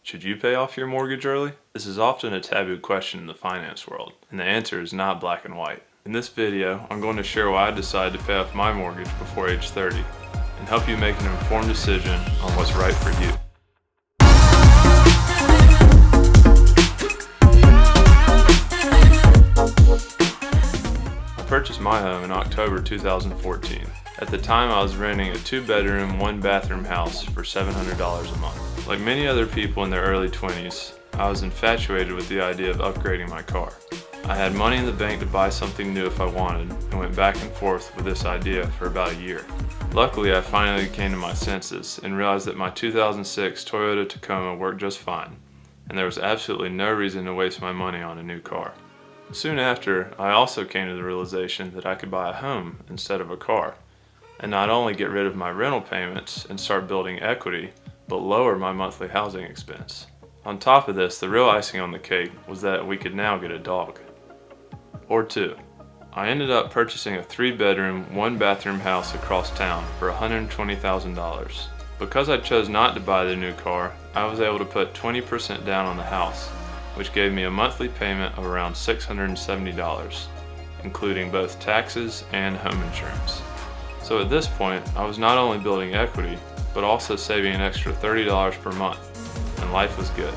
Should you pay off your mortgage early? This is often a taboo question in the finance world, and the answer is not black and white. In this video, I'm going to share why I decided to pay off my mortgage before age 30, and help you make an informed decision on what's right for you. I purchased my home in October 2014. At the time, I was renting a 2-bedroom, 1-bathroom house for $700 a month. Like many other people in their early 20s, I was infatuated with the idea of upgrading my car. I had money in the bank to buy something new if I wanted, and went back and forth with this idea for about a year. Luckily, I finally came to my senses and realized that my 2006 Toyota Tacoma worked just fine, and there was absolutely no reason to waste my money on a new car. Soon after, I also came to the realization that I could buy a home instead of a car, and not only get rid of my rental payments and start building equity, but lower my monthly housing expense. On top of this, the real icing on the cake was that we could now get a dog. Or two. I ended up purchasing a 3-bedroom, 1-bathroom house across town for $120,000. Because I chose not to buy the new car, I was able to put 20% down on the house, which gave me a monthly payment of around $670, including both taxes and home insurance. So at this point, I was not only building equity, but also saving an extra $30 per month, and life was good.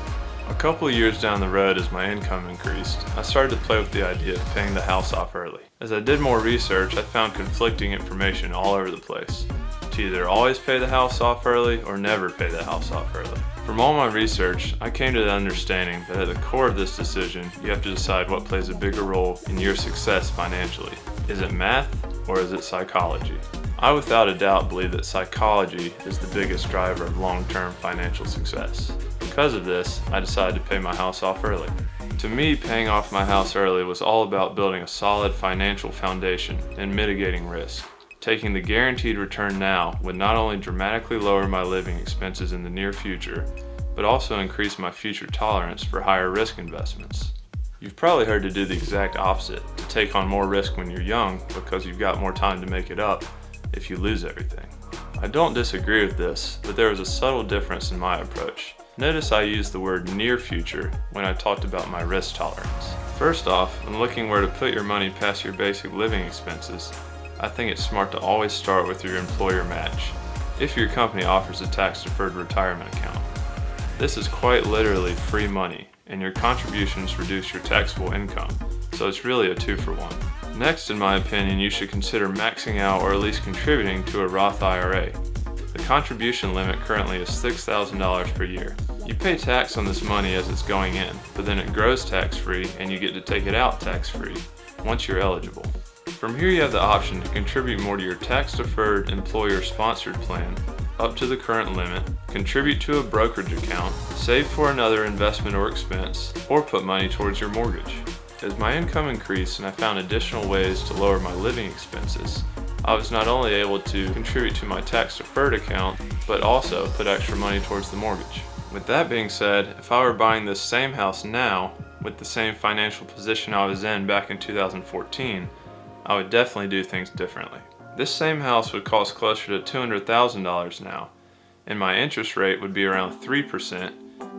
A couple of years down the road, as my income increased, I started to play with the idea of paying the house off early. As I did more research, I found conflicting information all over the place, to either always pay the house off early or never pay the house off early. From all my research, I came to the understanding that at the core of this decision, you have to decide what plays a bigger role in your success financially. Is it math or is it psychology? I without a doubt believe that psychology is the biggest driver of long-term financial success. Because of this, I decided to pay my house off early. To me, paying off my house early was all about building a solid financial foundation and mitigating risk. Taking the guaranteed return now would not only dramatically lower my living expenses in the near future, but also increase my future tolerance for higher risk investments. You've probably heard to do the exact opposite, to take on more risk when you're young because you've got more time to make it up if you lose everything. I don't disagree with this, but there was a subtle difference in my approach. Notice I used the word near future when I talked about my risk tolerance. First off, when looking where to put your money past your basic living expenses, I think it's smart to always start with your employer match, if your company offers a tax-deferred retirement account. This is quite literally free money, and your contributions reduce your taxable income, so it's really a 2-for-1. Next, in my opinion, you should consider maxing out or at least contributing to a Roth IRA. The contribution limit currently is $6,000 per year. You pay tax on this money as it's going in, but then it grows tax-free and you get to take it out tax-free once you're eligible. From here you have the option to contribute more to your tax-deferred employer-sponsored plan up to the current limit, contribute to a brokerage account, save for another investment or expense, or put money towards your mortgage. As my income increased and I found additional ways to lower my living expenses, I was not only able to contribute to my tax-deferred account, but also put extra money towards the mortgage. With that being said, if I were buying this same house now, with the same financial position I was in back in 2014, I would definitely do things differently. This same house would cost closer to $200,000 now, and my interest rate would be around 3%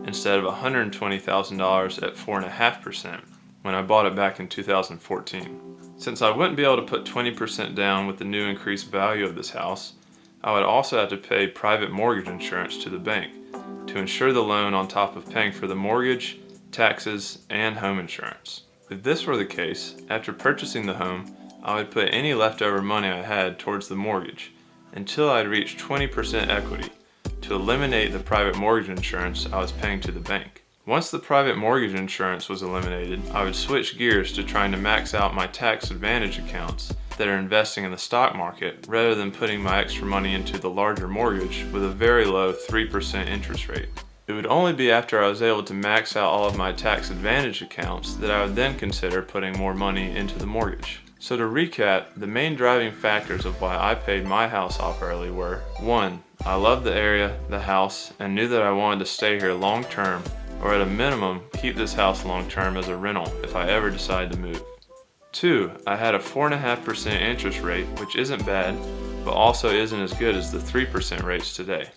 instead of $120,000 at 4.5%. when I bought it back in 2014. Since I wouldn't be able to put 20% down with the new increased value of this house, I would also have to pay private mortgage insurance to the bank to insure the loan on top of paying for the mortgage, taxes, and home insurance. If this were the case, after purchasing the home, I would put any leftover money I had towards the mortgage until I'd reached 20% equity to eliminate the private mortgage insurance I was paying to the bank. Once the private mortgage insurance was eliminated, I would switch gears to trying to max out my tax advantage accounts that are investing in the stock market rather than putting my extra money into the larger mortgage with a very low 3% interest rate. It would only be after I was able to max out all of my tax advantage accounts that I would then consider putting more money into the mortgage. So to recap, the main driving factors of why I paid my house off early were: 1. I loved the area, the house, and knew that I wanted to stay here long term, or at a minimum, keep this house long term as a rental if I ever decide to move. 2. I had a 4.5% interest rate, which isn't bad, but also isn't as good as the 3% rates today.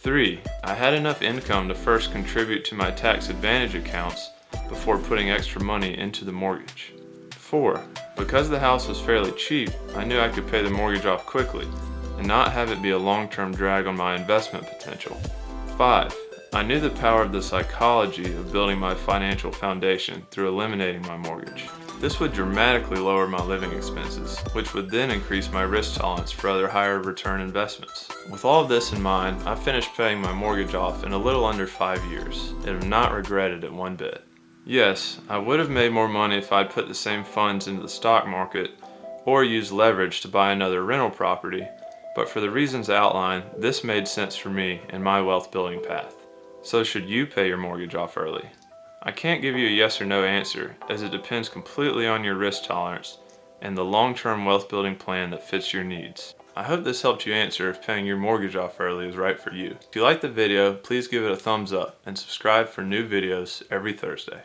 3. I had enough income to first contribute to my tax advantage accounts before putting extra money into the mortgage. 4. Because the house was fairly cheap, I knew I could pay the mortgage off quickly and not have it be a long-term drag on my investment potential. 5. I knew the power of the psychology of building my financial foundation through eliminating my mortgage. This would dramatically lower my living expenses, which would then increase my risk tolerance for other higher return investments. With all of this in mind, I finished paying my mortgage off in a little under 5 years and have not regretted it one bit. Yes, I would have made more money if I'd put the same funds into the stock market or used leverage to buy another rental property, but for the reasons outlined, this made sense for me and my wealth building path. So should you pay your mortgage off early? I can't give you a yes or no answer, as it depends completely on your risk tolerance and the long-term wealth building plan that fits your needs. I hope this helped you answer if paying your mortgage off early is right for you. If you liked the video, please give it a thumbs up and subscribe for new videos every Thursday.